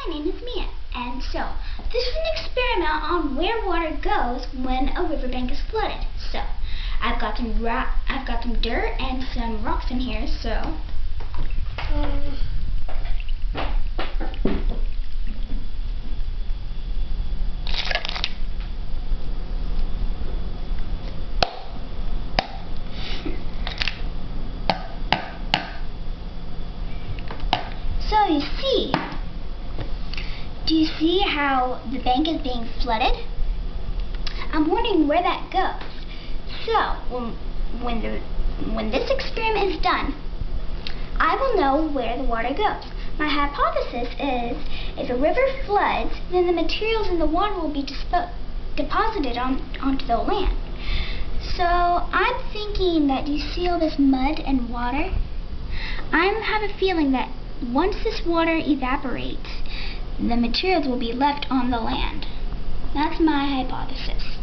My name is Mia, and so this is an experiment on where water goes when a riverbank is flooded. So I've got some dirt and some rocks in here. So you see. Do you see how the bank is being flooded? I'm wondering where that goes. So, when this experiment is done, I will know where the water goes. My hypothesis is if a river floods, then the materials in the water will be deposited onto the land. So, I'm thinking that, do you see all this mud and water? I have a feeling that once this water evaporates, the materials will be left on the land. That's my hypothesis.